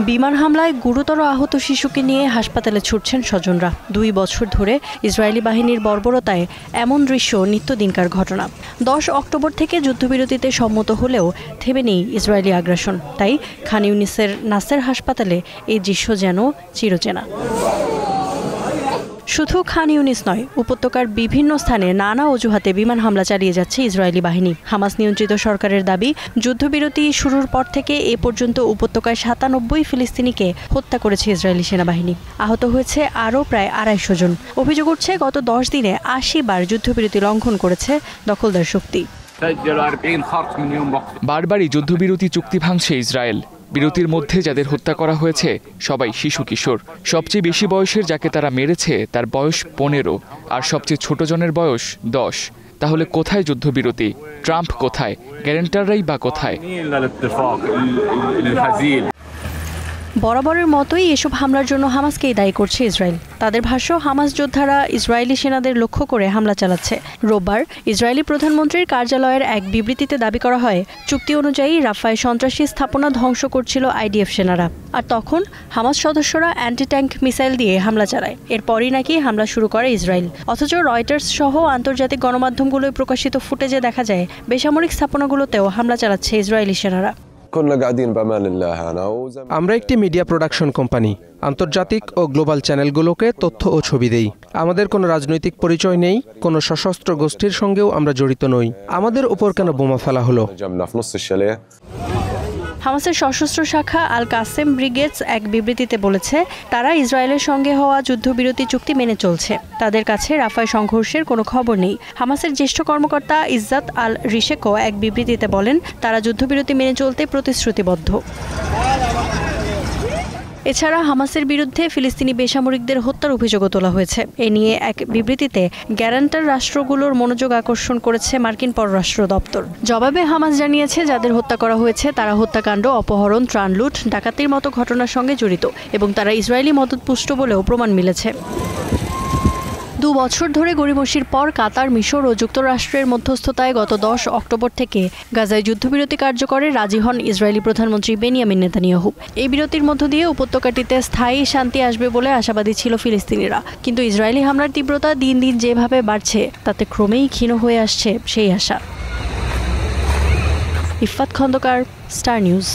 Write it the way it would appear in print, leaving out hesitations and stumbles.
বিমান হামলায় গুরুতর আহত শিশুকে নিয়ে হাসপাতালে ছুটছেন স্বজনরা। 2 বছর ধরে ইসরায়েলি বাহিনীর বর্বরতায় এমন দৃশ্য নিত্যদিনকার ঘটনা। 10 অক্টোবর থেকে যুদ্ধবিরতিতে সম্মত হলেও থেমে নেই ইসরায়েলি আগ্রাসন। তাই খান ইউনিসের নাসের হাসপাতালে এই দৃশ্য যেন চিরচেনা। শুধু খান ইউনিস নয়, উপত্যকার বিভিন্ন স্থানে নানা অজুহাতে বিমান হামলা চালিয়ে যাচ্ছে ইসরায়েলি বাহিনী। হামাস নিয়ন্ত্রিত সরকারের দাবি, যুদ্ধবিরতি শুরুর পর থেকে এ পর্যন্ত উপত্যকায় 97 ফিলিস্তিনিকে হত্যা করেছে ইসরায়েলি সেনাবাহিনী। আহত হয়েছে আরও প্রায় 250 জন। অভিযোগ উঠছে, গত 10 দিনে 80 বার যুদ্ধবিরতি লঙ্ঘন করেছে দখলদার শক্তি। বারবারই যুদ্ধবিরতি চুক্তি ভাঙছে ইসরায়েল। বিরতির মধ্যে যাদের হত্যা করা হয়েছে সবাই শিশু কিশোর। সবচেয়ে বেশি বয়সের যাকে তারা মেরেছে তার বয়স 15, আর সবচেয়ে ছোট জনের বয়স 10। তাহলে কোথায় যুদ্ধবিরতি? ট্রাম্প কোথায়? গ্যারান্টাররাই বা কোথায়? বরাবরের মতোই এসব হামলার জন্য হামাসকেই দায়ী করছে ইসরায়েল। তাদের ভাষ্য, হামাস যোদ্ধারা ইসরায়েলি সেনাদের লক্ষ্য করে হামলা চালাচ্ছে। রোববার ইসরায়েলি প্রধানমন্ত্রীর কার্যালয়ের এক বিবৃতিতে দাবি করা হয়, চুক্তি অনুযায়ী রাফায় সন্ত্রাসী স্থাপনা ধ্বংস করছিল আইডিএফ সেনারা। আর তখন হামাস সদস্যরা অ্যান্টি ট্যাঙ্ক মিসাইল দিয়ে হামলা চালায়। এরপরই নাকি হামলা শুরু করে ইসরায়েল। অথচ রয়টার্স সহ আন্তর্জাতিক গণমাধ্যমগুলোয় প্রকাশিত ফুটেজে দেখা যায় বেসামরিক স্থাপনাগুলোতেও হামলা চালাচ্ছে ইসরায়েলি সেনারা। আমরা একটি মিডিয়া প্রোডাকশন কোম্পানি। আন্তর্জাতিক ও গ্লোবাল চ্যানেলগুলোকে তথ্য ও ছবি দেই। আমাদের কোনো রাজনৈতিক পরিচয় নেই, কোনো সশস্ত্র গোষ্ঠীর সঙ্গেও আমরা জড়িত নই। আমাদের উপর কেন বোমা ফেলা হলো? হামাসের সশস্ত্র শাখা আল কাসেম ব্রিগেডস এক বিবৃতিতে বলেছে, তারা ইসরায়েলের সঙ্গে হওয়া যুদ্ধবিরতি চুক্তি মেনে চলছে। তাদের কাছে রাফায় সংঘর্ষের কোনো খবর নেই। হামাসের জ্যেষ্ঠ কর্মকর্তা ইজ্জাত আল রিশেকো এক বিবৃতিতে বলেন, তারা যুদ্ধবিরতি মেনে চলতে প্রতিশ্রুতিবদ্ধ। এছাড়া হামাসের বিরুদ্ধে ফিলিস্তিনি বেসামরিকদের হত্যার অভিযোগও তোলা হয়েছে। এ নিয়ে এক বিবৃতিতে গ্যারান্টার রাষ্ট্রগুলোর মনোযোগ আকর্ষণ করেছে মার্কিন পররাষ্ট্র দপ্তর। জবাবে হামাস জানিয়েছে, যাদের হত্যা করা হয়েছে তারা হত্যাকাণ্ড, অপহরণ, ত্রাণ লুট, ডাকাতির মতো ঘটনার সঙ্গে জড়িত এবং তারা ইসরায়েলি মদতপুষ্ট বলেও প্রমাণ মিলেছে। 2 বছর ধরে গড়িমসির পর কাতার, মিশর ও যুক্তরাষ্ট্রের মধ্যস্থতায় গত 10 অক্টোবর থেকে গাজায় যুদ্ধবিরতি কার্যকরে রাজি হন ইসরায়েলি প্রধানমন্ত্রী বেনিয়ামিন নেতানিয়াহু। এই বিরতির মধ্য দিয়ে উপত্যকাটিতে স্থায়ী শান্তি আসবে বলে আশাবাদী ছিল ফিলিস্তিনিরা। কিন্তু ইসরায়েলি হামলার তীব্রতা দিন দিন যেভাবে বাড়ছে, তাতে ক্রমেই ক্ষীণ হয়ে আসছে সেই আশা। Iffat Khandakar, Star news.